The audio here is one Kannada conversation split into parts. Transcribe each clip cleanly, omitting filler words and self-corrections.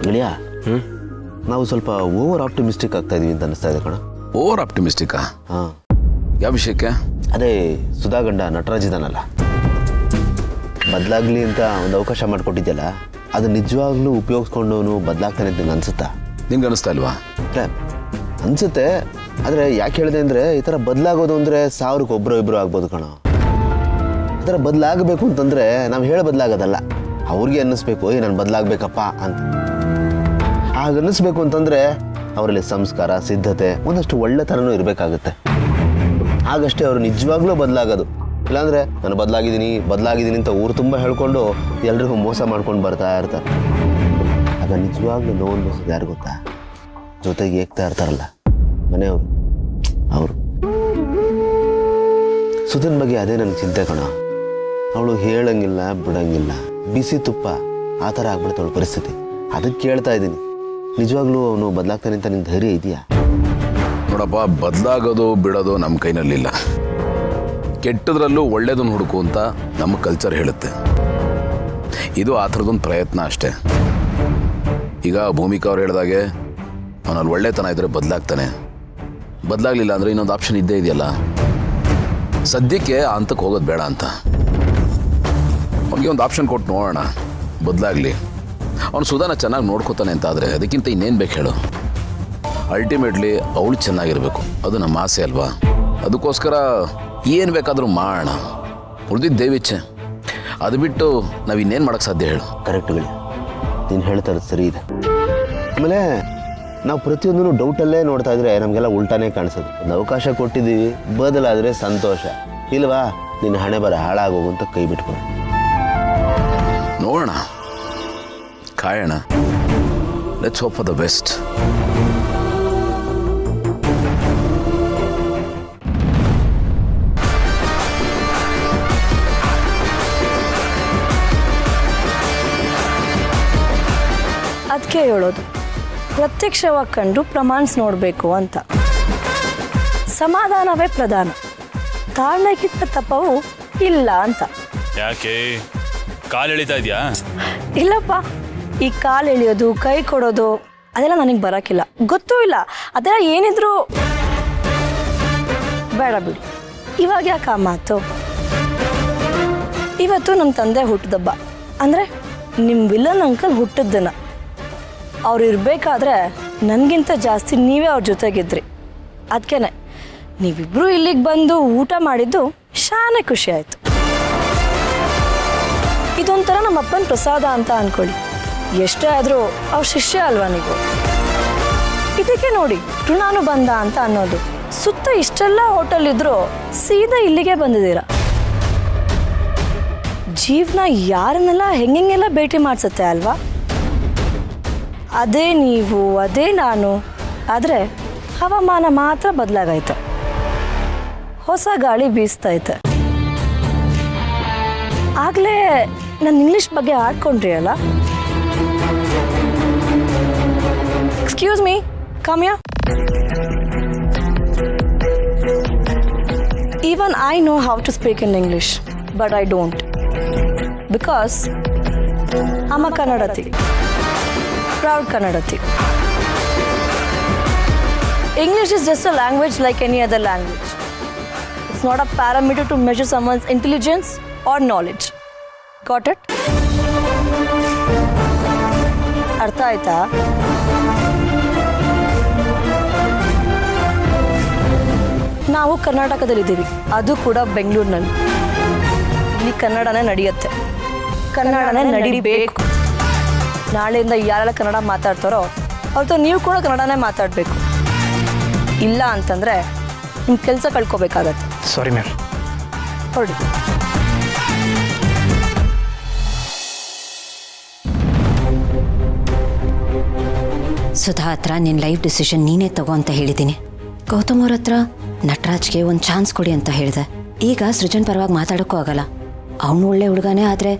ಗೆಳೆಯ ನಾವು ಸ್ವಲ್ಪ ಓವರ್ ಆಪ್ಟಿಮಿಸ್ಟಿಕ್ ಆಗ್ತಾ ಇದೀವಿ ಅಂತ ಅನಿಸ್ತಾ ಇದೆ ಕಣ. ಓವರ್ ಆಪ್ಟಿಮಿಸ್ಟಿಕ್ಕಾ? ಹಾಂ. ಯಾವ ವಿಷಯಕ್ಕೆ? ಅದೇ ಸುಧಾ ಗಂಡ ನಟರಾಜ್ ಇದಾನಲ್ಲ, ಬದಲಾಗ್ಲಿ ಅಂತ ಒಂದು ಅವಕಾಶ ಮಾಡಿಕೊಟ್ಟಿದ್ಯಲ್ಲ, ಅದು ನಿಜವಾಗ್ಲೂ ಉಪಯೋಗಿಸ್ಕೊಂಡವನು ಬದಲಾಗ್ತಾನೆ ಅಂತ ಅನ್ಸುತ್ತಾ? ನಿಮ್ಗೆ ಅನಿಸ್ತಾ ಇಲ್ವಾ? ಅನ್ಸುತ್ತೆ. ಆದರೆ ಯಾಕೆ ಹೇಳಿದೆ ಅಂದರೆ, ಈ ಥರ ಬದಲಾಗೋದು ಅಂದರೆ 1000ಕ್ಕೆ ಒಬ್ಬರು ಇಬ್ಬರು ಆಗ್ಬೋದು ಕಣ. ಈ ಥರ ಬದಲಾಗಬೇಕು ಅಂತಂದರೆ ನಾವು ಹೇಳಿ ಬದಲಾಗೋದಲ್ಲ, ಅವ್ರಿಗೆ ಅನ್ನಿಸ್ಬೇಕು ನಾನು ಬದಲಾಗಬೇಕಪ್ಪ ಅಂತ. ಹಾಗೆ ಅನ್ನಿಸ್ಬೇಕು ಅಂತಂದರೆ ಅವರಲ್ಲಿ ಸಂಸ್ಕಾರ, ಸಿದ್ಧತೆ, ಒಂದಷ್ಟು ಒಳ್ಳೆತನೂ ಇರಬೇಕಾಗುತ್ತೆ. ಆಗಷ್ಟೇ ಅವರು ನಿಜವಾಗ್ಲೂ ಬದಲಾಗೋದು. ಇಲ್ಲಾಂದರೆ ನಾನು ಬದಲಾಗಿದ್ದೀನಿ ಅಂತ ಊರು ತುಂಬ ಹೇಳ್ಕೊಂಡು ಎಲ್ರಿಗೂ ಮೋಸ ಮಾಡ್ಕೊಂಡು ಬರ್ತಾ ಇರ್ತಾರೆ. ಆಗ ನಿಜವಾಗ್ಲೂ ನೋವು ಅನ್ಸೋದು ಯಾರು ಗೊತ್ತಾ? ಜೊತೆಗೆ ಏಗ್ತಾ ಇರ್ತಾರಲ್ಲ ಮನೆಯವರು, ಅವರು. ಸುಧನ್ ಬಗ್ಗೆ ಅದೇ ನನಗೆ ಚಿಂತೆ ಕಣ. ಅವಳು ಹೇಳಂಗಿಲ್ಲ ಬಿಡಂಗಿಲ್ಲ, ಬಿಸಿ ತುಪ್ಪ ಆ ಥರ ಆಗ್ಬಿಡ್ತಾವಳು ಪರಿಸ್ಥಿತಿ. ಅದಕ್ಕೆ ಕೇಳ್ತಾ ಇದ್ದೀನಿ, ನಿಜವಾಗ್ಲೂ ಅವನು ಬದಲಾಗ್ತಾನೆ ಅಂತ ನಿಂಗೆ ಧೈರ್ಯ ಇದೆಯಾ? ನೋಡಪ್ಪ, ಬದಲಾಗೋದು ಬಿಡೋದು ನಮ್ಮ ಕೈನಲ್ಲಿಲ್ಲ. ಕೆಟ್ಟದ್ರಲ್ಲೂ ಒಳ್ಳೇದನ್ನು ಹುಡುಕು ಅಂತ ನಮ್ಮ ಕಲ್ಚರ್ ಹೇಳುತ್ತೆ. ಇದು ಆ ಥರದೊಂದು ಪ್ರಯತ್ನ ಅಷ್ಟೇ. ಈಗ ಭೂಮಿಕಾ ಅವ್ರು ಹೇಳಿದಾಗೆ ಅವನಲ್ಲಿ ಒಳ್ಳೆತನ ಇದ್ದರೆ ಬದಲಾಗ್ತಾನೆ, ಬದಲಾಗಲಿಲ್ಲ ಅಂದರೆ ಇನ್ನೊಂದು ಆಪ್ಷನ್ ಇದ್ದೇ ಇದೆಯಲ್ಲ. ಸದ್ಯಕ್ಕೆ ಆ ಹಂತಕ್ಕೆ ಹೋಗೋದು ಬೇಡ ಅಂತ ಅವನಿಗೆ ಒಂದು ಆಪ್ಷನ್ ಕೊಟ್ಟು ನೋಡೋಣ, ಬದಲಾಗಲಿ. ಅವನು ಸುಧಾನ ಚೆನ್ನಾಗಿ ನೋಡ್ಕೋತಾನೆ ಅಂತ ಆದರೆ ಅದಕ್ಕಿಂತ ಇನ್ನೇನು ಬೇಕು ಹೇಳು? ಅಲ್ಟಿಮೇಟ್ಲಿ ಅವಳು ಚೆನ್ನಾಗಿರಬೇಕು, ಅದು ನಮ್ಮ ಆಸೆ ಅಲ್ವಾ? ಅದಕ್ಕೋಸ್ಕರ ಏನು ಬೇಕಾದರೂ ಮಾಡೋಣ, ಉಳಿದಿದ್ದು ದೇವಿಚ್ಛೆ. ಅದು ಬಿಟ್ಟು ನಾವು ಇನ್ನೇನು ಮಾಡೋಕ್ಕೆ ಸಾಧ್ಯ ಹೇಳು? ಕರೆಕ್ಟ್ಗಳು ನೀನು ಹೇಳ್ತಾ ಇರೋದು ಸರಿ ಇದೆ. ಆಮೇಲೆ ನಾವು ಪ್ರತಿಯೊಂದೂ ಡೌಟಲ್ಲೇ ನೋಡ್ತಾ ಇದ್ರೆ ನಮಗೆಲ್ಲ ಉಲ್ಟಾನೇ ಕಾಣಿಸೋದು. ಒಂದು ಅವಕಾಶ ಕೊಟ್ಟಿದ್ದೀವಿ, ಬದಲಾದರೆ ಸಂತೋಷ, ಇಲ್ವಾ ನಿನ್ನ ಹಣೆ ಬರ ಹಾಳಾಗೋಗು ಅಂತ ಕೈ ಬಿಟ್ಕೊಂಡು ನೋಡೋಣ, ಕಾಯೋಣ. Let's hope for the best. ಅದಕ್ಕೆ ಹೇಳೋದು, ಪ್ರತ್ಯಕ್ಷವಾಗಿ ಕಂಡು ಪ್ರಮಾಣಿಸಿ ನೋಡಬೇಕು ಅಂತ. ಸಮಾಧಾನವೇ ಪ್ರಧಾನ, ತಾಳ್ಮೆಗಿಂತ ತಪ್ಪವು ಇಲ್ಲ ಅಂತ. ಯಾಕೆ ಕಾಲು ಎಳಿತಾ ಇದೆಯಾ? ಇಲ್ಲಪ್ಪ, ಈ ಕಾಲು ಎಳೆಯೋದು, ಕೈ ಕೊಡೋದು ಅದೆಲ್ಲ ನನಗೆ ಬರೋಕ್ಕಿಲ್ಲ, ಗೊತ್ತೂ ಇಲ್ಲ. ಅದೆಲ್ಲ ಏನಿದ್ರು ಬೇಡ ಬಿಡಿ. ಇವಾಗ ಯಾಕೆ ಆ ಮಾತು? ಇವತ್ತು ನಮ್ಮ ತಂದೆ ಹುಟ್ಟಿದಬ್ಬ, ಅಂದರೆ ನಿಮ್ಮ ವಿಲನ್ ಅಂಕಲ್ ಹುಟ್ಟಿದ ದಿನ. ಅವ್ರು ಇರಬೇಕಾದ್ರೆ ನನಗಿಂತ ಜಾಸ್ತಿ ನೀವೇ ಅವ್ರ ಜೊತೆಗಿದ್ರಿ. ಅದಕ್ಕೆ ನೀವಿಬ್ಬರು ಇಲ್ಲಿಗೆ ಬಂದು ಊಟ ಮಾಡಿದ್ದು ಶಾನೆ ಖುಷಿ ಆಯಿತು. ಇದೊಂಥರ ನಮ್ಮ ಅಪ್ಪನ ಪ್ರಸಾದ ಅಂತ ಅಂದ್ಕೊಳ್ಳಿ. ಎಷ್ಟೇ ಆದರೂ ಅವ್ರ ಶಿಷ್ಯ ಅಲ್ವಾ ನೀವು? ಇದಕ್ಕೆ ನೋಡಿ ಋಣಾನುಬಂಧ ಅಂತ ಅನ್ನೋದು. ಸುತ್ತ ಇಷ್ಟೆಲ್ಲ ಹೋಟೆಲ್ ಇದ್ರೂ ಸೀದಾ ಇಲ್ಲಿಗೆ ಬಂದಿದ್ದೀರಾ. ಜೀವನ ಯಾರನ್ನೆಲ್ಲ ಹೆಂಗೆಲ್ಲ ಭೇಟಿ ಮಾಡಿಸುತ್ತೆ ಅಲ್ವಾ? ಅದೇ ನೀವು, ಅದೇ ನಾನು. ಆದರೆ ಹವಾಮಾನ ಮಾತ್ರ ಬದಲಾಗೈತೆ, ಹೊಸ ಗಾಳಿ ಬೀಸ್ತೈತೆ. ಆಗಲೇ ನಾನು ಇಂಗ್ಲೀಷ್ ಬಗ್ಗೆ ಆಡ್ಕೊಂಡ್ರಿ ಅಲ್ಲ? Excuse me, come here. Even I know how to speak in English, but I don't. Because I'm a Kannadati. Proud Kannadati. English is just a language like any other language. It's not a parameter to measure someone's intelligence or knowledge. Got it? ಅರ್ಥ ಆಯ್ತಾ? ನಾವು ಕರ್ನಾಟಕದಲ್ಲಿದ್ದೀವಿ, ಅದು ಕೂಡ ಬೆಂಗಳೂರಿನಲ್ಲಿ. ಇಲ್ಲಿ ಕನ್ನಡನೇ ನಡೆಯುತ್ತೆ, ಕನ್ನಡನೇ ನಡಿಬೇಕು. ನಾಳೆಯಿಂದ ಯಾರೆಲ್ಲ ಕನ್ನಡ ಮಾತಾಡ್ತಾರೋ ಅವ್ರದ್ದು ನೀವು ಕೂಡ ಕನ್ನಡನೇ ಮಾತಾಡಬೇಕು. ಇಲ್ಲ ಅಂತಂದರೆ ನಿಮ್ಮ ಕೆಲಸ ಕಳ್ಕೊಬೇಕಾಗತ್ತೆ. Sorry ma'am. ಹೊರಡಿ. ಸುಧಾ ಹತ್ರ ನಿನ್ನ ಲೈಫ್ ಡಿಸಿಷನ್ ನೀನೇ ತಗೋ ಅಂತ ಹೇಳಿದ್ದೀನಿ. ಗೌತಮ್ ಅವ್ರ ಹತ್ರ ನಟರಾಜ್ಗೆ ಒಂದು ಚಾನ್ಸ್ ಕೊಡಿ ಅಂತ ಹೇಳಿದೆ. ಈಗ ಸೃಜನ್ ಪರವಾಗಿ ಮಾತಾಡೋಕ್ಕೂ ಆಗಲ್ಲ. ಅವನು ಒಳ್ಳೆ ಹುಡುಗನೇ, ಆದರೆ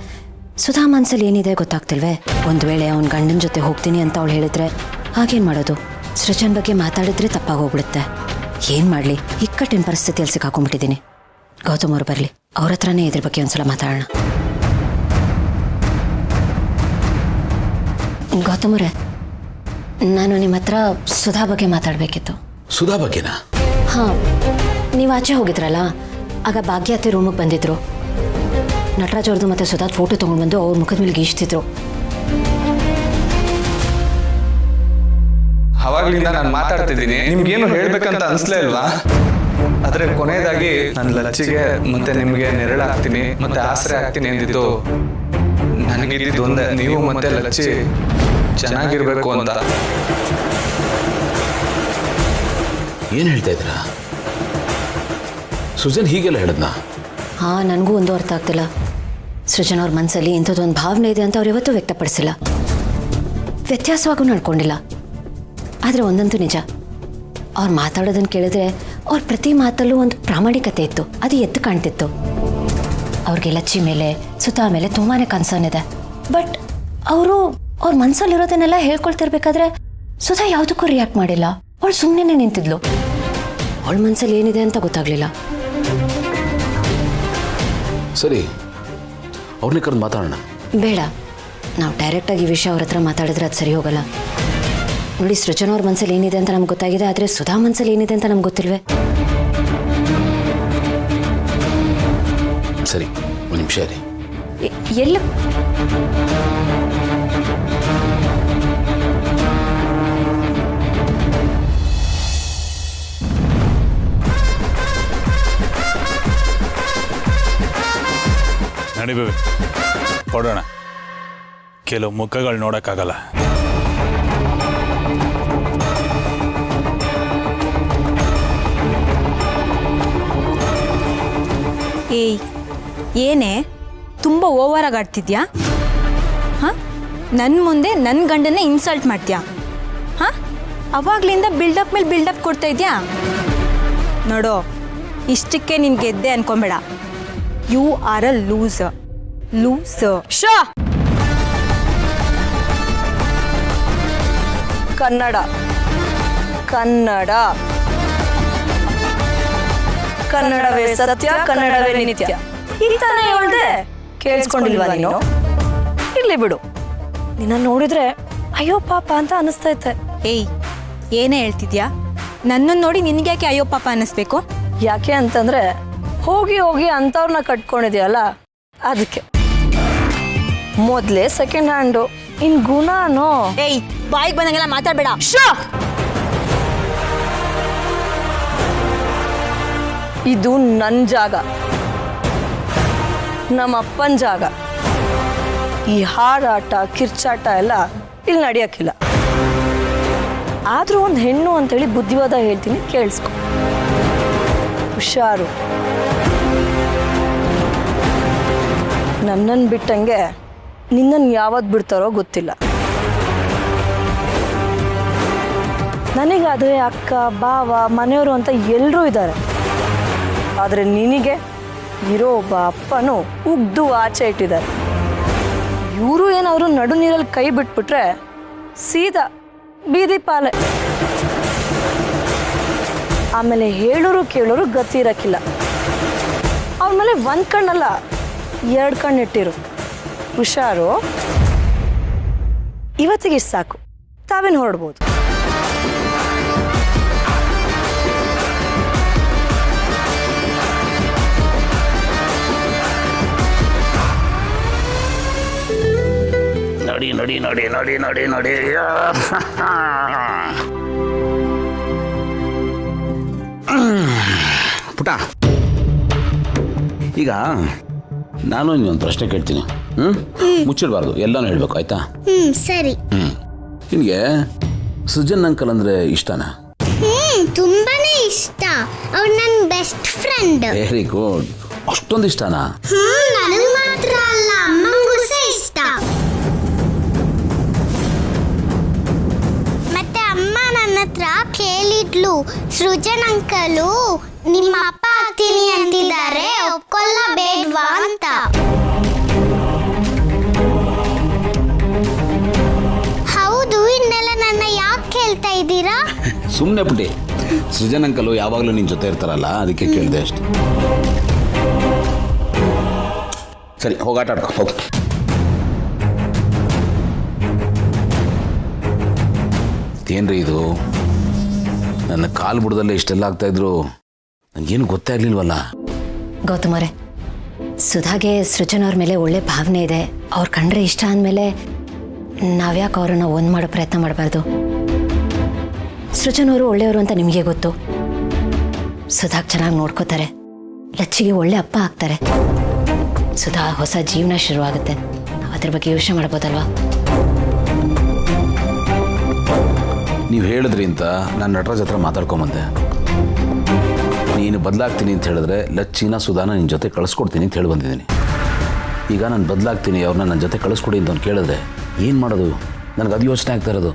ಸುಧಾ ಮನಸ್ಸಲ್ಲಿ ಏನಿದೆ ಗೊತ್ತಾಗ್ತಿಲ್ವೇ? ಒಂದು ವೇಳೆ ಅವನ ಗಂಡನ ಜೊತೆ ಹೋಗ್ತೀನಿ ಅಂತ ಅವಳು ಹೇಳಿದ್ರೆ ಹಾಗೇನು ಮಾಡೋದು? ಸೃಜನ್ ಬಗ್ಗೆ ಮಾತಾಡಿದ್ರೆ ತಪ್ಪಾಗೋಗ್ಬಿಡುತ್ತೆ. ಏನು ಮಾಡಲಿ, ಇಕ್ಕಟ್ಟಿನ ಪರಿಸ್ಥಿತಿಯಲ್ಲಿ ಸಿಕ್ಕಾಕೊಂಡ್ಬಿಟ್ಟಿದ್ದೀನಿ. ಗೌತಮ್ ಅವ್ರು ಬರಲಿ, ಅವ್ರ ಹತ್ರನೇ ಇದ್ರ ಬಗ್ಗೆ ಒಂದ್ಸಲ ಮಾತಾಡೋಣ. ಗೌತಮರೇ, ನಾನು ನಿಮ್ಮ ಹತ್ರ ಸುಧಾ ಬಗ್ಗೆ ಮಾತಾಡಬೇಕಿತ್ತು. ಸುಧಾ ಬಗ್ಗೆನಾ? ಹಾಂ, ನೀವು ಆಚೆ ಹೋಗಿದ್ರಲ್ಲ, ಆಗ ಭಾಗ್ಯ ಅತ್ತೆ ರೂಮಿಗೆ ಬಂದಿದ್ರು. ನಟರಾಜ್ ಅವ್ರದ್ದು ಮತ್ತು ಸುಧಾದ್ ಫೋಟೋ ತೊಗೊಂಡು ಬಂದು ಅವ್ರ ಮುಖದ ಮೇಲೆ ಗೀಚ್ತಿದ್ರು. ಅವಾಗ್ಲಿಂದ ನಾನು ಮಾತಾಡ್ತಿದ್ದೀನಿ, ನಿಮ್ಗೇನು ಹೇಳ್ಬೇಕಂತ ಅನ್ಸ್ಲೇ ಇಲ್ವಾ? ಆದ್ರೆ ಕೊನೆಯದಾಗಿ ನನ್ನ ಲಚ್ಚಿಗೆ ಮತ್ತೆ ನಿಮ್ಗೆ ನೆರಳಾಗ್ತೀನಿ ಮತ್ತೆ ಆಸರೆ ಆಗ್ತೀನಿ ಅಂದಿದ್ದು ನನಗಿದ್ದು ಒಂದೇ, ನೀವು ಮತ್ತೆ ಲಚ್ಚಿ ಚೆನ್ನಾಗಿರ್ಬೇಕು ಅಂತ. ಏನು ಹೇಳ್ತಾ ಇದ್ದೀರಾ? ಸೃಜನ್ ಹೀಗೆಲ್ಲ ಹೇಳಿದ್ನಾ? ಹಾಂ, ನನಗೂ ಒಂದು ಅರ್ಥ ಆಗ್ತಿಲ್ಲ. ಸೃಜನ್ ಅವ್ರ ಮನಸ್ಸಲ್ಲಿ ಇಂಥದ್ದೊಂದು ಭಾವನೆ ಇದೆ ಅಂತ ಅವ್ರು ಯಾವತ್ತೂ ವ್ಯಕ್ತಪಡಿಸಿಲ್ಲ, ವ್ಯತ್ಯಾಸವಾಗೂ ನಡ್ಕೊಂಡಿಲ್ಲ. ಆದರೆ ಒಂದಂತೂ ನಿಜ, ಅವ್ರು ಮಾತಾಡೋದನ್ನು ಕೇಳಿದ್ರೆ ಅವ್ರ ಪ್ರತಿ ಮಾತಲ್ಲೂ ಒಂದು ಪ್ರಾಮಾಣಿಕತೆ ಇತ್ತು, ಅದು ಎದ್ದು ಕಾಣ್ತಿತ್ತು. ಅವ್ರಿಗೆ ಲಚ್ಚಿ ಮೇಲೆ ಸುಧಾ ಮೇಲೆ ತುಂಬಾ ಕನ್ಸರ್ನ್ ಇದೆ. ಬಟ್ ಅವರು ಅವ್ರ ಮನಸ್ಸಲ್ಲಿರೋದನ್ನೆಲ್ಲ ಹೇಳ್ಕೊಳ್ತಿರ್ಬೇಕಾದ್ರೆ ಸುಧಾ ಯಾವುದಕ್ಕೂ ರಿಯಾಕ್ಟ್ ಮಾಡಿಲ್ಲ. ಅವಳು ಸುಮ್ಮನೆ ನಿಂತಿದ್ಲು. ಅವಳ ಮನಸ್ಸಲ್ಲಿ ಏನಿದೆ ಅಂತ ಗೊತ್ತಾಗ್ಲಿಲ್ಲ. ಸರಿ, ಅವ್ರನ್ನೇ ಕರೆದು ಮಾತಾಡೋಣ. ಬೇಡ, ನಾವು ಡೈರೆಕ್ಟಾಗಿ ಈ ವಿಷಯ ಅವ್ರ ಹತ್ರ ಮಾತಾಡಿದ್ರೆ ಅದು ಸರಿ ಹೋಗಲ್ಲ. ನೋಡಿ, ಸೃಜನ್ ಅವ್ರ ಮನಸ್ಸಲ್ಲಿ ಏನಿದೆ ಅಂತ ನಮ್ಗೆ ಗೊತ್ತಾಗಿದೆ, ಆದರೆ ಸುಧಾ ಮನಸ್ಸಲ್ಲಿ ಏನಿದೆ ಅಂತ ನಮ್ಗೆ ಗೊತ್ತಿಲ್ವೇ? ಸರಿ, ಒಂದು ನಿಮಿಷ ರೀ. ಎಲ್ಲ ನಡಿಬೇವೆ, ಕೊಡೋಣ. ಕೆಲವು ಮುಖಗಳು ನೋಡೋಕ್ಕಾಗಲ್ಲ. ಏಯ್, ಏನೇ ತುಂಬ ಓವರಾಗಿ ಆಡ್ತಿದ್ಯಾ? ಹಾಂ, ನನ್ನ ಮುಂದೆ ನನ್ನ ಗಂಡನ್ನೇ ಇನ್ಸಲ್ಟ್ ಮಾಡ್ತೀಯಾ? ಹಾಂ, ಅವಾಗ್ಲಿಂದ ಬಿಲ್ಡಪ್ ಮೇಲೆ ಬಿಲ್ಡಪ್ ಕೊಡ್ತಾ ಇದೆಯಾ? ನೋಡೋ, ಇಷ್ಟಕ್ಕೆ ನೀನು ಗೆದ್ದೆ ಅನ್ಕೊಂಬೇಡ. You are a loser. ಶೋ ಕನ್ನಡ ಕನ್ನಡ ಕನ್ನಡವೇ ಸತ್ಯ, ಕನ್ನಡವೇ ನಿತ್ಯ. ಈಗ ತಾನೇ ಹೇಳ್ದೆ, ಕೇಳಿಸ್ಕೊಂಡಿಲ್ವಾ ನೀನು? ಇರ್ಲಿ ಬಿಡು, ನಿನ್ನ ನೋಡಿದ್ರೆ ಅಯ್ಯೋ ಪಾಪ ಅಂತ ಅನಿಸ್ತೈತೆ. ಏಯ್, ಏನೇ ಹೇಳ್ತಿದ್ಯಾ? ನನ್ನನ್ನು ನೋಡಿ ನಿನಗ್ಯಾಕೆ ಅಯ್ಯೋ ಪಾಪ ಅನ್ನಿಸ್ಬೇಕು? ಯಾಕೆ ಅಂತಂದ್ರೆ ಹೋಗಿ ಹೋಗಿ ಅಂಥವ್ರನ್ನ ಕಟ್ಕೊಂಡಿದ್ಯಲ್ಲ, ಅದಕ್ಕೆ. ಮೊದಲೇ ಸೆಕೆಂಡ್ ಹ್ಯಾಂಡು, ಇನ್ ಗುಣನೋ. ಏಯ್, ಬಾಯಿಗೆ ಬಂದಂಗೆಲ್ಲ ಮಾತಾಡಬೇಡ. ಶೋ! ಇದು ನನ್ನ ಜಾಗ, ನಮ್ಮ ಅಪ್ಪನ ಜಾಗ. ಈ ಹಾರಾಟ ಕಿರ್ಚಾಟ ಎಲ್ಲ ಇಲ್ಲಿ ನಡೆಯೋಕ್ಕಿಲ್ಲ. ಆದರೂ ಒಂದು ಹೆಣ್ಣು ಅಂತೇಳಿ ಬುದ್ಧಿವಾದ ಹೇಳ್ತೀನಿ, ಕೇಳಿಸ್ಕೊ. ಹುಷಾರು. ನನ್ನನ್ನು ಬಿಟ್ಟಂಗೆ ನಿನ್ನನ್ನು ಯಾವತ್ತು ಬಿಡ್ತಾರೋ ಗೊತ್ತಿಲ್ಲ. ನನಗಾದರೆ ಅಕ್ಕ, ಬಾವ, ಮನೆಯವರು ಅಂತ ಎಲ್ಲರೂ ಇದ್ದಾರೆ. ಆದರೆ ನಿನಗೆ ಇರೋ ಒಬ್ಬ ಅಪ್ಪನೂ ಉಗ್ದು ಆಚೆ ಇಟ್ಟಿದ್ದಾರೆ. ಇವರು ಏನಾದ್ರು ನಡು ನೀರಲ್ಲಿ ಕೈ ಬಿಟ್ಬಿಟ್ರೆ ಸೀದಾ ಬೀದಿ ಪಾಲೆ. ಆಮೇಲೆ ಹೇಳೋರು ಕೇಳೋರು ಗತಿ ಇರಕ್ಕಿಲ್ಲ. ಅವ್ರ ಮೇಲೆ ಒಂದು ಕಣ್ಣಲ್ಲ 2 ಕಣ್ಣು ಇಟ್ಟಿರು. ಹುಷಾರು. ಇವತ್ತಿಗೆ ಸಾಕು, ತಾವೇನು ಹೊರಡ್ಬೋದು. ನಡಿ ನಡಿ ನಡಿ ನಡಿ ನಡಿ ನಡಿ. ಪುಟ, ಈಗ ನಾನು ಇನ್ನೊಂದು ಪ್ರಶ್ನೆ ಕೇಳ್ತೀನಿ. ಮುಚ್ಚಿಡಬಾರ್ದು, ಎಲ್ಲಾನು ಹೇಳ್ಬೇಕು, ಆಯ್ತಾ? ಸರಿ. ನಿನಗೆ ಸೃಜನ್ ಅಂಕಲ್ ಅಂದ್ರೆ ಇಷ್ಟನಾ? ತುಂಬಾನೇ ಇಷ್ಟ. ಅವ್ರು ನನ್ನ ಬೆಸ್ಟ್ ಫ್ರೆಂಡ್. Very good. ಅಷ್ಟೊಂದು ಇಷ್ಟನಾ? ನನಗೆ ಮಾತ್ರ ಅಲ್ಲ, ಅಮ್ಮಂಗೂ ಇಷ್ಟ. ಮತ್ತೆ ಅಮ್ಮ ನನ್ನ ಹತ್ರ ಕೇಳಿದ್ಲು, ಸೃಜನ್ ಅಂಕಲು ನಿಮ್ಮ ಅಪ್ಪ ಆಗ್ತೀನಿ ಅಂತಿದ್ದಾರೆ, ಒಪ್ಕೊಳ್ಳ ಬೇಡ್ವಾ ಅಂತ. ಹೌದು, ಇನ್ನೆಲ್ಲ ನನ್ನ ಯಾಕೆ ಕೇಳ್ತಾ ಇದ್ದೀರಾ? ಸುಮ್ಮನೆ ಪುಟಿ, ಸೃಜನ್ ಅಂಕಲು ಯಾವಾಗಲೂ ನಿನ್ನ ಜೊತೆ ಇರ್ತಾರಲ್ಲ, ಅದಕ್ಕೆ ಕೇಳಿದೆ ಅಷ್ಟೆ. ಸರಿ, ಹೋಗಿ ಆಟ ಆಡ್ಕೊ, ಹೋಗು. ಇದೇನ್ರಿ ಇದು? ನನ್ನ ಕಾಲು ಬುಡದಲ್ಲೇ ಇಷ್ಟೆಲ್ಲ ಆಗ್ತಾಯಿದ್ರು ನನಗೇನು ಗೊತ್ತೇ ಆಗಲಿಲ್ವಲ್ಲ. ಗೌತಮರೇ, ಸುಧಾಗೆ ಸೃಜನ್ ಅವ್ರ ಮೇಲೆ ಒಳ್ಳೆ ಭಾವನೆ ಇದೆ. ಅವ್ರು ಕಂಡ್ರೆ ಇಷ್ಟ ಅಂದಮೇಲೆ ನಾವ್ಯಾಕೆ ಅವರನ್ನು ಒಂದು ಮಾಡೋ ಪ್ರಯತ್ನ ಮಾಡಬಾರ್ದು? ಸೃಜನ್ ಅವರು ಒಳ್ಳೆಯವರು ಅಂತ ನಿಮಗೆ ಗೊತ್ತು. ಸುಧಾಗ್ ಚೆನ್ನಾಗಿ ನೋಡ್ಕೋತಾರೆ, ಲಚ್ಚಿಗೆ ಒಳ್ಳೆ ಅಪ್ಪ ಆಗ್ತಾರೆ. ಸುಧಾ ಹೊಸ ಜೀವನ ಶುರುವಾಗುತ್ತೆ. ನಾವು ಅದ್ರ ಬಗ್ಗೆ ಯೋಚನೆ ಮಾಡ್ಬೋದಲ್ವಾ? ನೀವು ಹೇಳಿದ್ರಿ ಅಂತ ನಾನು ನಟರಾಜ್ ಹತ್ರ ಮಾತಾಡ್ಕೊಂಬಂದೆ. ನೀನು ಬದಲಾಗ್ತೀನಿ ಅಂತ ಹೇಳಿದ್ರೆ ಲಚ್ಚಿನ ಸುಧಾನ ನಿನ್ನ ಜೊತೆ ಕಳಿಸ್ಕೊಡ್ತೀನಿ ಅಂತ ಹೇಳಿ ಬಂದಿದ್ದೀನಿ. ಈಗ ನಾನು ಬದಲಾಗ್ತೀನಿ, ಅವ್ರನ್ನ ನನ್ನ ಜೊತೆ ಕಳಿಸ್ಕೊಡಿ ಅಂತ ಅವ್ನು ಕೇಳಿದ್ರೆ ಏನು ಮಾಡೋದು? ನನಗೆ ಅದು ಯೋಚನೆ ಆಗ್ತಾ ಇರೋದು.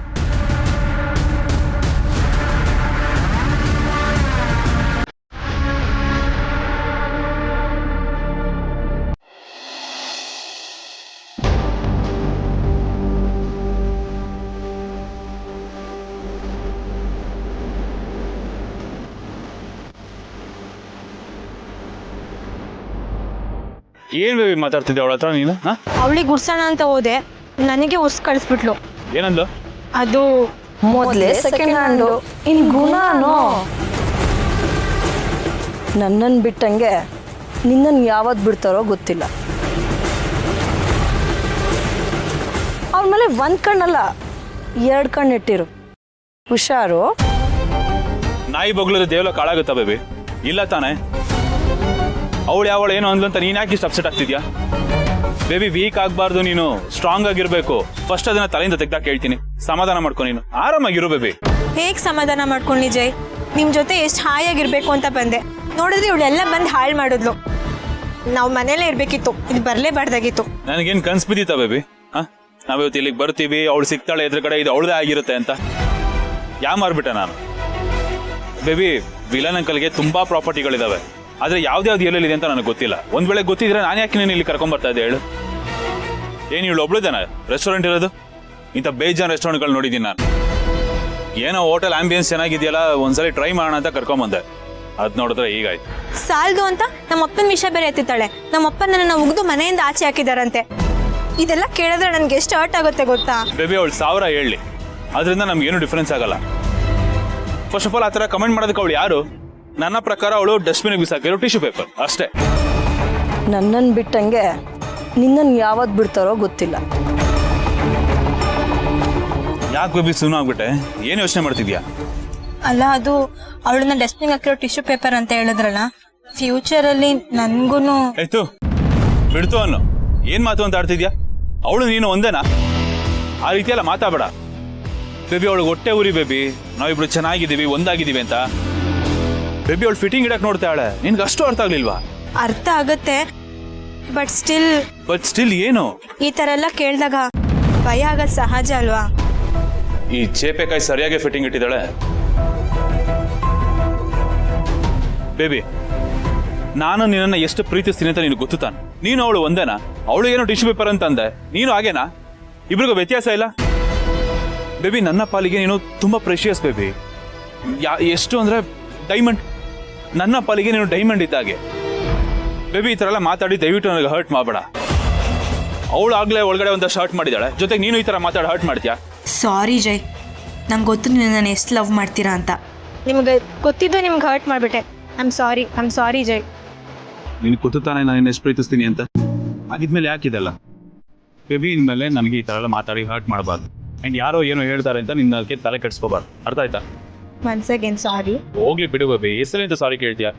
ಏನ್ ಬೇಬಿ ಮಾತಾಡ್ತಿದ್ದೆ ಅವಳ ಹತ್ರ ನೀನು? ಅವಳಿಗೆ ಉರ್ಸೋಣ ಅಂತ ಹೋದೆ, ನನಗೆ ಉರ್ಸ್ ಕಳಿಸ್ಬಿಟ್ಲು. ಏನಂದು? ಅದು ಮೊದಲೇ ಸೆಕೆಂಡ್ ಹ್ಯಾಂಡು, ಇನ್ ಗುಣನೋ. ನನ್ನನ್ನು ಬಿಟ್ಟಂಗೆ ನಿನ್ನನ್ನು ಯಾವತ್ತು ಬಿಡ್ತಾರೋ ಗೊತ್ತಿಲ್ಲ. ಅವಳ ಮೇಲೆ ಒಂದು ಕಣ್ಣಲ್ಲ 2 ಕಣ್ಣು ಇಟ್ಟಿರು. ಹುಷಾರು. ನಾಯಿ ಬಗ್ಲದ ದೇವಲ ಕಾಳಾಗುತ್ತಾ ಬೇಬಿ? ಇಲ್ಲ ತಾನೆ. ಅವಳು ಯಾವಳು ಏನು ಅಂದ್ಲು ಅಂತ ನೀನು ಯಾಕೆ ಇಷ್ಟು ಅಪ್ಸೆಟ್ ಆಗ್ತಿದ್ಯಾ? ಬೇಬಿ ವೀಕ್ ಆಗಬಾರ್ದು, ನೀನು ಸ್ಟ್ರಾಂಗ್ ಆಗಿರಬೇಕು. ಫಸ್ಟ್ ಅದನ್ನ ತಲೆಯಿಂದ ತೆಗ್ದಾಕ ಹೇಳ್ತೀನಿ. ಸಮಾಧಾನ ಮಾಡ್ಕೊ, ನೀನು ಆರಾಮಾಗಿರು ಬೇಬಿ. ಹೇಗೆ ಸಮಾಧಾನ ಮಾಡ್ಕೊಂಡ್ಲಿ ಜೈ? ನಿಮ್ಮ ಜೊತೆ ಎಷ್ಟು ಹಾಯಾಗಿರ್ಬೇಕು ಅಂತ ಬಂದೆ, ನೋಡಿದ್ರೆ ಇವಳೆಲ್ಲ ಬಂದು ಹಾಳು ಮಾಡಿದ್ಲು. ನಾವು ಮನೇಲೇ ಇರಬೇಕಿತ್ತು, ಇಲ್ಲಿ ಬರಲೇಬಾರ್ದಾಗಿತ್ತು. ನನಗೇನು ಕನ್ಸು ಬಿದ್ದಿತ್ತಾ ಬೇಬಿ? ನಾವಿವತ್ತು ಇಲ್ಲಿಗೆ ಬರ್ತೀವಿ, ಅವಳು ಸಿಗ್ತಾಳೆ ಎದುರುಗಡೆ, ಇದು ಅವಳದೇ ಆಗಿರುತ್ತೆ ಅಂತ ಮಾರ್ಬಿಟ್ಟೆ ನಾನು. ಬೇಬಿ, ವಿಲನ್ ಅಂಕಲ್ಗೆ ತುಂಬಾ ಪ್ರಾಪರ್ಟಿಗಳಿದಾವೆ, ಆದ್ರೆ ಯಾವ್ದು ಎಲ್ಲೆಲ್ಲಿದೆ ಅಂತ ನನಗೆ ಗೊತ್ತಿಲ್ಲ. ಒಂದ್ ವೇಳೆ ಗೊತ್ತಿದ್ರೆ ನಾನು ಯಾಕೆ ನೀನು ಇಲ್ಲಿ ಕರ್ಕೊಂಡ್ಬರ್ತಾ ಇದ್ದೆ ಹೇಳು? ಏನು ಇವಳು ಒಬ್ಳುದೇನ ರೆಸ್ಟೋರೆಂಟ್ ಇರೋದು? ಇಂಥ ಬೇಜಾನ್ ರೆಸ್ಟೋರೆಂಟ್ಗಳು ನೋಡಿದ್ದೀನಿ ನಾನು. ಏನೋ ಹೋಟೆಲ್ ಆಂಬಿಯನ್ಸ್ ಚೆನ್ನಾಗಿದೆಯಲ್ಲ, ಒಂದ್ಸಲಿ ಟ್ರೈ ಮಾಡೋಣ ಅಂತ ಕರ್ಕೊಂಬಂದೆ. ಅದ್ ನೋಡಿದ್ರೆ ಈಗಾಯ್ತು. ಸಾಲ್ದು ಅಂತ ನಮ್ಮ ಅಪ್ಪನ ವಿಷಯ ಬೇರೆ ಎತ್ತಿತ್ತಾಳೆ. ನಮ್ಮಪ್ಪ ನನ್ನ ಉಗಿದು ಮನೆಯಿಂದ ಆಚೆ ಹಾಕಿದಾರಂತೆ. ಇದೆಲ್ಲ ಕೇಳಿದ್ರೆ ನನ್ಗೆ ಎಷ್ಟು ಹರ್ಟ್ ಆಗುತ್ತೆ ಗೊತ್ತಾ? ಬೇಬಿ, ಅವಳು 1000 ಹೇಳಿ, ಅದರಿಂದ ನಮ್ಗೇನು ಡಿಫ್ರೆನ್ಸ್ ಆಗಲ್ಲ. ಫಸ್ಟ್ ಆಫ್ ಆಲ್ ಆ ಥರ ಕಮೆಂಟ್ ಮಾಡೋದಕ್ಕೆ ಅವಳು ಯಾರು? ನನ್ನ ಪ್ರಕಾರ ಅವಳು ಡಸ್ಟ್ಬಿನ್ಗೆ ಬಿಸಾಕಿರೋ ಟಿಶ್ಯೂ ಪೇಪರ್ ಅಷ್ಟೇ. ನನ್ನನ್ನು ಬಿಟ್ಟಂಗೆ ನಿನ್ನನ್ನು ಯಾವತ್ತು ಬಿಡ್ತಾರೋ ಗೊತ್ತಿಲ್ಲ. ಯಾಕೆ ಬೇಬಿ ಸುಮ್ಮನೆ ಆಗ್ಬಿಟ್ಟೆ? ಏನು ಯೋಚನೆ ಮಾಡ್ತಿದ್ಯಾ? ಅಲ್ಲ, ಅದು ಅವಳನ್ನ ಡಸ್ಟ್ಬಿನ್ ಹಾಕಿರೋ ಟಿಶ್ಯೂ ಪೇಪರ್ ಅಂತ ಹೇಳಿದ್ರಲ್ಲ, ಫ್ಯೂಚರಲ್ಲಿ ನನ್ಗೂನು. ಆಯ್ತು ಬಿಡ್ತು ಅನ್ನು. ಏನ್ ಮಾತು ಅಂತ ಆಡ್ತಿದ್ಯಾ? ಅವಳು ನೀನು ಒಂದೇನಾ? ಆ ರೀತಿಯೆಲ್ಲ ಮಾತಾಡಬೇಡ ಬೇಬಿ. ಅವಳು ಹೊಟ್ಟೆ ಉರಿ ಬೇಬಿ. ನಾವಿಬ್ರು ಚೆನ್ನಾಗಿದ್ದೀವಿ, ಒಂದಾಗಿದ್ದೀವಿ ಅಂತ. ಬೇಬಿ, ಅವಳು ಫಿಟ್ಟಿಂಗ್ ಇಡಕ್ ನೋಡ್ತಾಳೆ. ನಿನ್ಗೆ ಅಷ್ಟು ಅರ್ಥ ಆಗ್ಲಿಲ್ವಾ? ಅರ್ಥ ಆಗುತ್ತೆ, ಬಟ್ ಸ್ಟಿಲ್ ಏನು? ಈ ತರ ಎಲ್ಲ ಕೇಳಿದಾಗ ಭಯ ಆಗೋದು ಸಹಜ ಅಲ್ವಾ? ಈ ಚೇಪೆಕಾಯಿ ಸರಿಯಾಗಿ ಫಿಟ್ಟಿಂಗ್ ಇಟ್ಟಿದ್ದಾಳೆ ಬೇಬಿ. ನಾನು ನಿನ್ನನ್ನು ಎಷ್ಟು ಪ್ರೀತಿಸ್ತೀನಿ ಅಂತ ನೀನು ಗೊತ್ತು ತಾನೆ. ನೀನು ಅವಳು ಒಂದೇನಾ? ಅವಳು ಏನೋ ಟಿಶ್ಯೂ ಪೇಪರ್ ಅಂತ ಅಂದೆ, ನೀನು ಹಾಗೇನಾ? ಇಬ್ರಿಗೂ ವ್ಯತ್ಯಾಸ ಇಲ್ಲ ಬೇಬಿ. ನನ್ನ ಪಾಲಿಗೆ ನೀನು ತುಂಬಾ ಪ್ರೆಷಿಯಸ್ ಬೇಬಿ. ಎಷ್ಟು ಅಂದ್ರೆ ಡೈಮಂಡ್. ನನ್ನ ಪಾಲಿಗೆ ನೀನು ಡೈಮಂಡ್ ಇದ್ದಾಗೆ ಬೇಬಿ. ಈ ಥರ ಎಲ್ಲ ಮಾತಾಡಿ ದಯವಿಟ್ಟು ನನಗೆ ಹರ್ಟ್ ಮಾಡಬೇಡ. ಅವಳು ಆಗ್ಲೇ ಒಳಗಡೆ ಒಂದು ಶರ್ಟ್ ಮಾಡಿದಾಳೆ, ಜೊತೆಗೆ ನೀನು ಈ ಥರ ಮಾತಾಡಿ ಹರ್ಟ್ ಮಾಡ್ತೀಯಾ? ಸಾರಿ ಜೈ, ನಂಗೆ ಗೊತ್ತು ನೀವು ನಾನು ಎಷ್ಟು ಲವ್ ಮಾಡ್ತೀರಾ ಅಂತ. ನಿಮ್ಗೆ ಗೊತ್ತಿದ್ದು ನಿಮ್ಗೆ ಹರ್ಟ್ ಮಾಡಿಬಿಟ್ಟೆ. ಐಮ್ ಸಾರಿ ಜೈ. ನಿನಗೆ ಗೊತ್ತು ತಾನೆ ನಾನು ಎಷ್ಟು ಪ್ರೀತಿಸ್ತೀನಿ ಅಂತ. ಆಗಿದ್ಮೇಲೆ ಯಾಕಿದೆಲ್ಲ ಬೇಬಿ? ಇನ್ಮೇಲೆ ನನಗೆ ಈ ಥರ ಎಲ್ಲ ಮಾತಾಡಿ ಹರ್ಟ್ ಮಾಡಬಾರ್ದು. ಆ್ಯಂಡ್ ಯಾರೋ ಏನೋ ಹೇಳ್ತಾರೆ ಅಂತ ನಿನ್ನ ಅದಕ್ಕೆ ತಲೆ ಕೆಡಿಸ್ಕೋಬಾರ್ದು. ಅರ್ಥ ಆಯ್ತಾ? ಮನ್ಸಾಗೇನು ಸಾರಿ. ಹೋಗ್ಲಿ ಬಿಡು ಬೇಬಿ, ಹೆಸರಿಂದ ಸಾರಿ ಕೇಳ್ತೀಯ.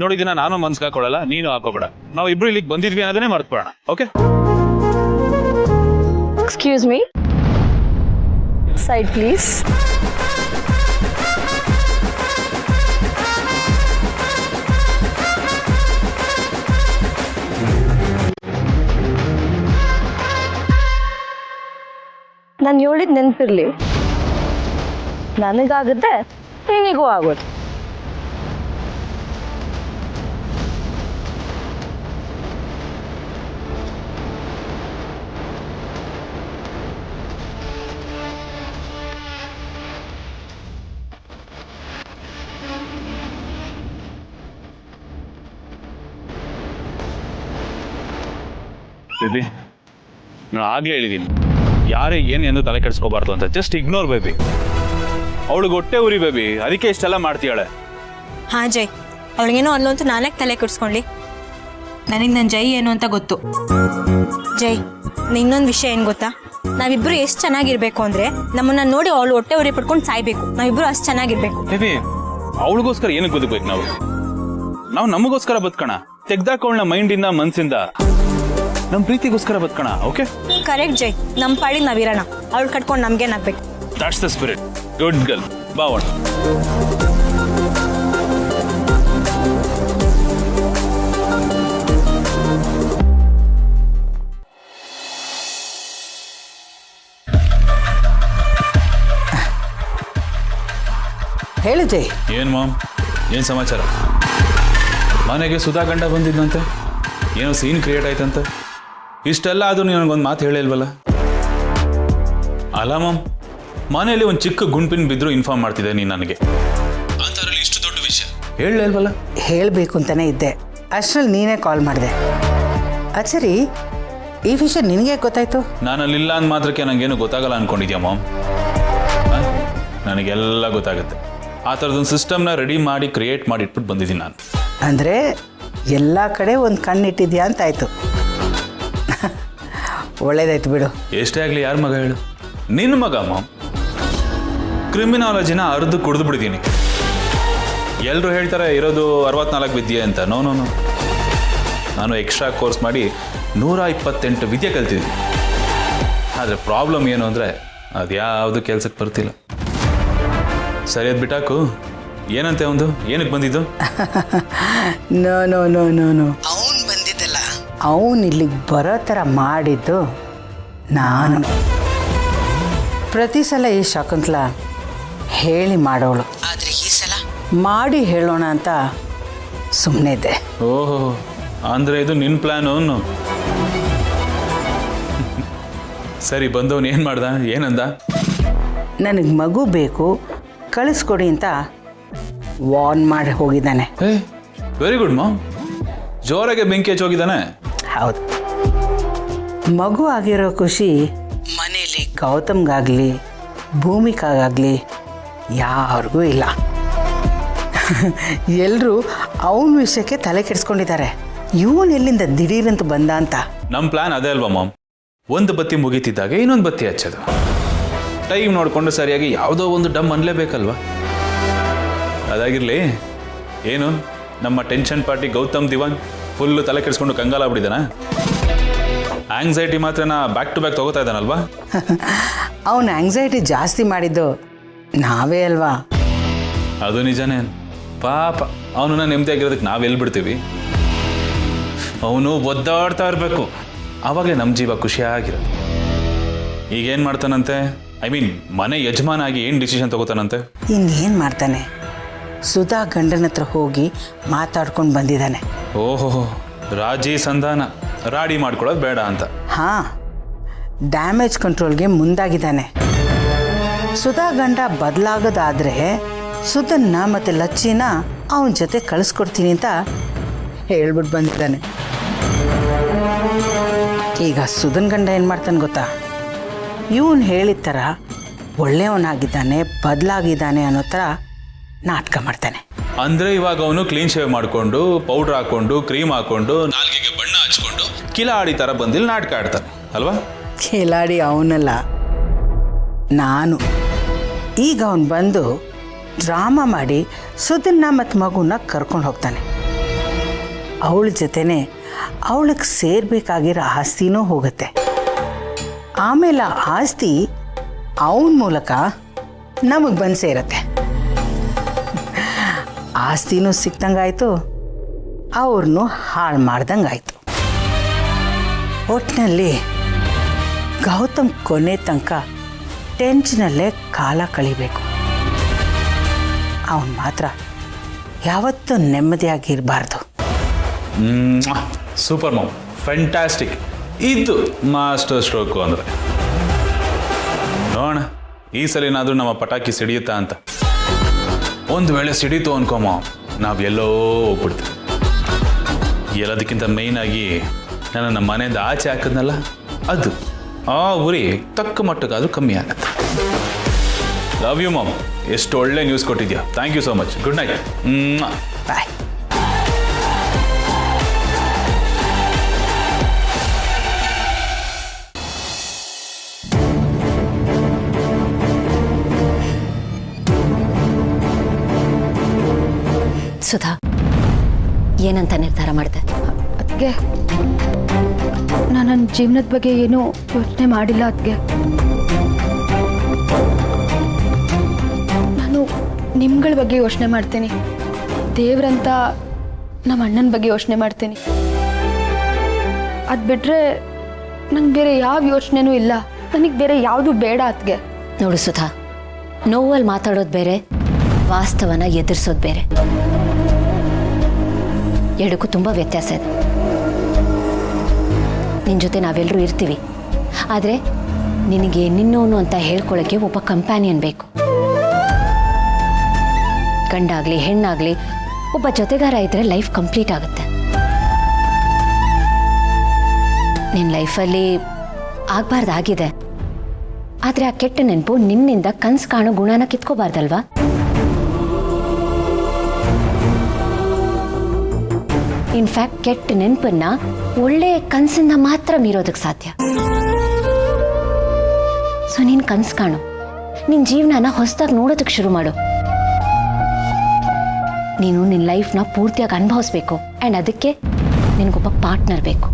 ನೋಡಿದಿನ ನಾನು ಮನ್ಸಿಗೆ ಹಾಕೊಳ್ಳಲ್ಲ, ನೀನು ಹಾಕೋಬೇಡ. ನಾವು ಇಬ್ರು ಇಲ್ಲಿಗೆ ಬಂದಿದ್ವಿ ಅನ್ನೋದನ್ನೇ ಮರ್ತ್ಬಿಡೋಣ. Okay? Excuse me, side please. ನಾನು ಹೇಳಿದ ನೆನಪಿರ್ಲಿ, ನನಗಾಗುತ್ತೆ, ನಿನಗೂ ಆಗೋದು. ಬೇಬಿ, ನಾನು ಆಗಲೇ ಹೇಳಿದ್ದೀನಿ, ಯಾರೇ ಏನು ಎಂದು ತಲೆ ಕೆಡಿಸ್ಕೋಬಾರ್ದು ಅಂತ. Just ignore baby. ಅವಳಿಗೆ ಹೊಟ್ಟೆ ಉರಿ ಬೇಬಿ, ಅದಕ್ಕೆ ಇಷ್ಟೆಲ್ಲ ಮಾಡ್ತೀಯಾಳೆ. ಹಾಂ ಜೈ, ಅವಳಿಗೇನೋ ಅಲ್ಲಂತೂ ನಾನೇ ತಲೆ ಕೆಡಿಸ್ಕೊಳ್ಳಿ. ನನಗೆ ನನ್ನ ಜೈ ಏನು ಅಂತ ಗೊತ್ತು. ಜೈ, ಇನ್ನೊಂದು ವಿಷಯ ಏನು ಗೊತ್ತಾ, ನಾವಿಬ್ರು ಎಷ್ಟು ಚೆನ್ನಾಗಿರ್ಬೇಕು ಅಂದರೆ ನಮ್ಮನ್ನ ನೋಡಿ ಅವಳು ಹೊಟ್ಟೆ ಉರಿ ಪಡ್ಕೊಂಡು ಸಾಯ್ಬೇಕು. ನಾವಿಬ್ರು ಅಷ್ಟು ಚೆನ್ನಾಗಿರ್ಬೇಕು. ಬೇಬಿ, ಅವಳಿಗೋಸ್ಕರ ಏನಕ್ಕೆ ಬದುಕಬೇಕು ನಾವು? ನಮಗೋಸ್ಕರ ಬದುಕೋಣ. ತೆಗ್ದಾಕೊಳ್ಳ ಮೈಂಡಿಂದ ಮನ್ಸಿಂದ ನಮ್ಮ ಪ್ರೀತಿಗೋಸ್ಕರ ಬದುಕೋಣ. ಓಕೆ, ಕರೆಕ್ಟ್ ಜೈ. ನಮ್ಮ ಪಾಡಿ ನಾವಿರೋಣ, ಅವಳು ಕಟ್ಕೊಂಡು ನಮ್ಗೇನಾಗಬೇಕು. That's the spirit. Good girl, ಬಾವಣ. ಹೇಳು ಜೈ. ಏನು ಮಾಮ್, ಏನು ಸಮಾಚಾರ? ಮನೆಗೆ ಸುಧಾ ಗಂಡ ಬಂದಿದ್ದಂತೆ, ಏನೋ ಸೀನ್ ಕ್ರಿಯೇಟ್ ಆಯ್ತಂತೆ. ಇಷ್ಟೆಲ್ಲ ಆದ್ರೂ ನನಗೊಂದು ಮಾತು ಹೇಳಿಲ್ವಲ್ಲ? ಅಲ್ಲ ಮಾಮ್, ಮನೆಯಲ್ಲಿ ಒಂದು ಚಿಕ್ಕ ಗುಂಪಿನ ಬಿದ್ದರೂ ಇನ್ಫಾರ್ಮ್ ಮಾಡ್ತಿದ್ದೆ ನೀನು ನನಗೆ. ಅಂತರಲ್ಲಿ ಇಷ್ಟು ದೊಡ್ಡ ವಿಷಯ ಹೇಳಲ್ವಲ್ಲ? ಹೇಳಬೇಕು ಅಂತಲೇ ಇದ್ದೆ, ಅಷ್ಟರಲ್ಲಿ ನೀನೇ ಕಾಲ್ ಮಾಡಿದೆ. ಅದು ಸರಿ, ಈ ವಿಷಯ ನಿನಗೆ ಗೊತ್ತಾಯ್ತು? ನಾನು ಅಲ್ಲಿಲ್ಲ ಅಂದ ಮಾತ್ರಕ್ಕೆ ನನಗೇನು ಗೊತ್ತಾಗಲ್ಲ ಅಂದ್ಕೊಂಡಿದ್ಯಾ ಮಾಮ್? ನನಗೆಲ್ಲ ಗೊತ್ತಾಗುತ್ತೆ. ಆ ಥರದೊಂದು ಸಿಸ್ಟಮ್ನ ರೆಡಿ ಮಾಡಿ ಕ್ರಿಯೇಟ್ ಮಾಡಿ ಇಟ್ಬಿಟ್ಟು ಬಂದಿದ್ದೀನಿ ನಾನು. ಅಂದರೆ ಎಲ್ಲ ಕಡೆ ಒಂದು ಕಣ್ಣಿಟ್ಟಿದ್ಯಾ ಅಂತಾಯ್ತು. ಒಳ್ಳೇದಾಯ್ತು ಬಿಡು. ಎಷ್ಟೇ ಆಗಲಿ ಯಾರ ಮಗ ಹೇಳು? ನಿನ್ನ ಮಗ ಮಾಮ್. ಕ್ರಿಮಿನಾಲಜಿನ ಅರ್ದು ಕುಡಿದು ಬಿಡಿದ್ದೀನಿ. ಎಲ್ಲರೂ ಹೇಳ್ತಾರೆ ಇರೋದು 64 ವಿದ್ಯೆ ಅಂತ. ನೋ, ನಾನು ಎಕ್ಸ್ಟ್ರಾ ಕೋರ್ಸ್ ಮಾಡಿ 128 ವಿದ್ಯೆ ಕಲ್ತಿದ್ದೀನಿ. ಆದರೆ ಪ್ರಾಬ್ಲಮ್ ಏನು ಅಂದರೆ ಅದ್ಯಾವುದು ಕೆಲಸಕ್ಕೆ ಬರ್ತಿಲ್ಲ. ಸರಿ, ಅದು ಬಿಟ್ಟಾಕು. ಏನಂತೆ ಅವನು? ಏನಕ್ಕೆ ಬಂದಿದ್ದು? ನೋ ಅವನು ಬಂದಿದ್ದಲ್ಲ, ಅವನು ಇಲ್ಲಿಗೆ ಬರೋ ಥರ ಮಾಡಿದ್ದು ನಾನು. ಪ್ರತಿ ಸಲ ಈ ಶಕುಂತಲ ಹೇಳಿ ಮಾಡೋಳು, ಆದರೆ ಈ ಸಲ ಮಾಡಿ ಹೇಳೋಣ ಅಂತ ಸುಮ್ಮನೆ ಇದ್ದೆ. ಓಹೋ, ಅಂದರೆ ಇದು ನಿನ್ನ ಪ್ಲ್ಯಾನು? ಸರಿ, ಬಂದವನು ಏನು ಮಾಡ್ದ? ಏನಂದ? ನನಗೆ ಮಗು ಬೇಕು, ಕಳಿಸ್ಕೊಡಿ ಅಂತ ವಾರ್ನ್ ಮಾಡಿ ಹೋಗಿದ್ದಾನೆ. Very good ma'am. ಜೋರಾಗೆ ಬೆಂಕಿ ಹಚ್ಚಿ ಹೋಗಿದ್ದಾನೆ. ಹೌದು, ಮಗು ಆಗಿರೋ ಖುಷಿ ಮನೇಲಿ ಗೌತಮ್ಗಾಗಲಿ ಭೂಮಿಕಾಗಲಿ ಯಾರಿಗೂ ಇಲ್ಲ. ಎಲ್ಲರೂ ಅವನ ವಿಷಯಕ್ಕೆ ತಲೆ ಕೆಡಿಸ್ಕೊಂಡಿದ್ದಾರೆ. ಇವನು ಎಲ್ಲಿಂದ ದಿಢೀರಂತ ಬಂದ ಅಂತ. ನಮ್ಮ ಪ್ಲ್ಯಾನ್ ಅದೇ ಅಲ್ವಾ ಮಾಮ್? ಒಂದು ಬತ್ತಿ ಮುಗೀತಿದ್ದಾಗ ಇನ್ನೊಂದು ಬತ್ತಿ ಹಚ್ಚೋದು. ಟೈಮ್ ನೋಡಿಕೊಂಡು ಸರಿಯಾಗಿ ಯಾವುದೋ ಒಂದು ಡಮ್ ಅನ್ಲೇಬೇಕಲ್ವಾ? ಅದಾಗಿರಲಿ. ಏನು ನಮ್ಮ ಟೆನ್ಷನ್ ಪಾರ್ಟಿ ಗೌತಮ್ ದಿವಾನ್ ಫುಲ್ಲು ತಲೆ ಕೆಡಿಸ್ಕೊಂಡು ಕಂಗಾಲಾಗ್ಬಿಟ್ಟಿದ್ದಾನ? ಆಂಗ್ಸೈಟಿ ಮಾತ್ರನ ಬ್ಯಾಕ್ ಟು ಬ್ಯಾಕ್ ತಗೋತಾ ಇದ್ದಾನಲ್ವಾ? ಅವನು ಆಂಗ್ಸೈಟಿ ಜಾಸ್ತಿ ಮಾಡಿದ್ದು ನಾವೇ ಅಲ್ವಾ? ಅದು ನಿಜನೇ. ಪಾಪ ಅವನನ್ನ ನೆಮ್ಮದಿಯಾಗಿರೋದಕ್ಕೆ ನಾವೆಲ್ಲಿ ಬಿಡ್ತೀವಿ? ಅವನು ಒದ್ದಾಡ್ತಾ ಇರಬೇಕು, ಆವಾಗಲೇ ನಮ್ಮ ಜೀವ ಖುಷಿಯಾಗಿರೋದು. ಈಗೇನು ಮಾಡ್ತಾನಂತೆ? ಐ ಮೀನ್, ಮನೆ ಯಜಮಾನ ಆಗಿ ಏನು ಡಿಸಿಷನ್ ತಗೋತಾನಂತೆ? ಇನ್ನೇನು ಮಾಡ್ತಾನೆ? ಸುಧಾ ಗಂಡನ ಹತ್ರ ಹೋಗಿ ಮಾತಾಡ್ಕೊಂಡು ಬಂದಿದ್ದಾನೆ. ಓಹೋ, ರಾಜಿ ಸಂಧಾನ ರಾಡಿ ಮಾಡ್ಕೊಳ್ಳೋದು ಬೇಡ ಅಂತ. ಹಾಂ, ಡ್ಯಾಮೇಜ್ ಕಂಟ್ರೋಲ್ಗೆ ಮುಂದಾಗಿದ್ದಾನೆ. ಸುಧಾ ಗಂಡ ಬದಲಾಗೋದಾದರೆ ಸುಧನ್ನ ಮತ್ತು ಲಚ್ಚಿನ ಅವನ ಜೊತೆ ಕಳಿಸ್ಕೊಡ್ತೀನಿ ಅಂತ ಹೇಳ್ಬಿಟ್ಟು ಬಂದಿದ್ದಾನೆ. ಈಗ ಸುಧನ್ ಗಂಡ ಏನು ಮಾಡ್ತಾನೆ ಗೊತ್ತಾ? ಇವನು ಹೇಳಿದ ಥರ ಒಳ್ಳೆಯವನಾಗಿದ್ದಾನೆ, ಬದಲಾಗಿದ್ದಾನೆ ಅನ್ನೋ ಥರ ನಾಟಕ ಮಾಡ್ತಾನೆ. ಅಂದರೆ ಇವಾಗ ಅವನು ಕ್ಲೀನ್ ಶೇವ್ ಮಾಡಿಕೊಂಡು, ಪೌಡ್ರ್ ಹಾಕ್ಕೊಂಡು, ಕ್ರೀಮ್ ಹಾಕ್ಕೊಂಡು, ನಾಲ್ಗೆಗೆ ಬಣ್ಣ ಹಚ್ಕೊಂಡು ಕಿಲಾಡಿ ಥರ ಬಂದಿಲ್ಲಿ ನಾಟಕ ಆಡ್ತಾನೆ ಅಲ್ವಾ? ಕಿಲಾಡಿ ಅವನಲ್ಲ, ನಾನು. ಈಗ ಅವನು ಬಂದು ಡ್ರಾಮಾ ಮಾಡಿ ಸುಧನ್ನ ಮತ್ತು ಮಗುನ ಕರ್ಕೊಂಡು ಹೋಗ್ತಾನೆ. ಅವಳ ಜೊತೆನೆ ಅವಳಿಗೆ ಸೇರ್ಬೇಕಾಗಿರೋ ಆಸ್ತಿನೂ ಹೋಗುತ್ತೆ. ಆಮೇಲೆ ಆ ಆಸ್ತಿ ಅವನ ಮೂಲಕ ನಮಗೆ ಬಂದು ಸೇರತ್ತೆ. ಆಸ್ತಿನೂ ಸಿಕ್ತಂಗಾಯ್ತು, ಅವ್ರನ್ನೂ ಹಾಳು ಮಾಡ್ದಂಗಾಯ್ತು. ಒಟ್ಟಿನಲ್ಲಿ ಗೌತಮ್ ಕೊನೆ ತನಕ ಟೆನ್ಷನಲ್ಲೇ ಕಾಲ ಕಳಿಬೇಕು. ಅವನು ಮಾತ್ರ ಯಾವತ್ತೂ ನೆಮ್ಮದಿಯಾಗಿರಬಾರ್ದು. Super mom, fantastic. ಇದು ಮಾಸ್ಟರ್ ಸ್ಟ್ರೋಕು ಅಂದರೆ. ನೋಡೋಣ ಈ ಸಲಿನಾದರೂ ನಮ್ಮ ಪಟಾಕಿ ಸಿಡಿಯುತ್ತಾ ಅಂತ. ಒಂದು ವೇಳೆ ಸಿಡೀತು ಅನ್ಕೋಮ, ನಾವು ಎಲ್ಲೋ ಹೋಗ್ಬಿಡ್ತೀವಿ. ಎಲ್ಲದಕ್ಕಿಂತ ಮೇಯ್ನಾಗಿ ನಾನು ನಮ್ಮ ಮನೆಯಿಂದ ಆಚೆ ಹಾಕಿದ್ನಲ್ಲ, ಅದು ಆ ಉರಿ ತಕ್ಕ ಮಟ್ಟಕ್ಕಾದ್ರೂ ಕಮ್ಮಿ ಆಗತ್ತೆ. Love you mom. ಎಷ್ಟು ಒಳ್ಳೆ ನ್ಯೂಸ್ ಕೊಟ್ಟಿದ್ಯಾ. Thank you so much. Good night. Bye. Sudha, ಏನಂತ ನಿರ್ಧಾರ ಮಾಡಿದೆ? ಅದಕ್ಕೆ ನಾನು ನನ್ನ ಜೀವನದ ಬಗ್ಗೆ ಏನೂ ಯೋಚನೆ ಮಾಡಿಲ್ಲ. ಅದಕ್ಕೆ ನಾನು ನಿಮ್ಗಳ ಬಗ್ಗೆ ಯೋಚನೆ ಮಾಡ್ತೀನಿ, ದೇವ್ರಂತ ನಮ್ಮ ಅಣ್ಣನ ಬಗ್ಗೆ ಯೋಚನೆ ಮಾಡ್ತೀನಿ. ಅದು ಬಿಟ್ಟರೆ ನಂಗೆ ಬೇರೆ ಯಾವ ಯೋಚನೆನೂ ಇಲ್ಲ. ನನಗೆ ಬೇರೆ ಯಾವುದು ಬೇಡ. ಅದಕ್ಕೆ ನೋಡು ಸುಧಾ, ನೋವಲ್ಲಿ ಮಾತಾಡೋದು ಬೇರೆ, ವಾಸ್ತವನ ಎದುರಿಸೋದು ಬೇರೆ. ಎರಡಕ್ಕೂ ತುಂಬ ವ್ಯತ್ಯಾಸ ಇದೆ. ನಿನ್ನ ಜೊತೆ ನಾವೆಲ್ಲರೂ ಇರ್ತೀವಿ, ಆದರೆ ನಿನಗೆ ನಿನ್ನೋನು ಅಂತ ಹೇಳ್ಕೊಳ್ಳೋಕ್ಕೆ ಒಬ್ಬ ಕಂಪ್ಯಾನಿಯನ್ ಬೇಕು. ಗಂಡಾಗಲಿ ಹೆಣ್ಣಾಗಲಿ ಒಬ್ಬ ಜೊತೆಗಾರ ಇದ್ದರೆ ಲೈಫ್ ಕಂಪ್ಲೀಟ್ ಆಗುತ್ತೆ. ನಿನ್ನ ಲೈಫಲ್ಲಿ ಆಗಬಾರ್ದಾಗಿದೆ, ಆದರೆ ಆ ಕೆಟ್ಟ ನೆನಪು ನಿನ್ನಿಂದ ಕನಸು ಕಾಣೋ ಗುಣನ ಕಿತ್ಕೋಬಾರ್ದಲ್ವಾ? ಇನ್ಫ್ಯಾಕ್ಟ್ ಕೆಟ್ಟ ನೆನಪನ್ನ ಒಳ್ಳೆ ಕನಸಿಂದ ಮಾತ್ರ ಮೀರೋದಕ್ಕೆ ಸಾಧ್ಯ. ಸೊ ನೀನು ಕನಸು ಕಾಣು, ನಿನ್ನ ಜೀವನನ ಹೊಸದಾಗಿ ನೋಡೋದಕ್ಕೆ ಶುರು ಮಾಡು. ನೀನು ನಿನ್ನ ಲೈಫ್ನ ಪೂರ್ತಿಯಾಗಿ ಅನುಭವಿಸ್ಬೇಕು. ಆ್ಯಂಡ್ ಅದಕ್ಕೆ ನಿನಗೊಬ್ಬ ಪಾರ್ಟ್ನರ್ ಬೇಕು.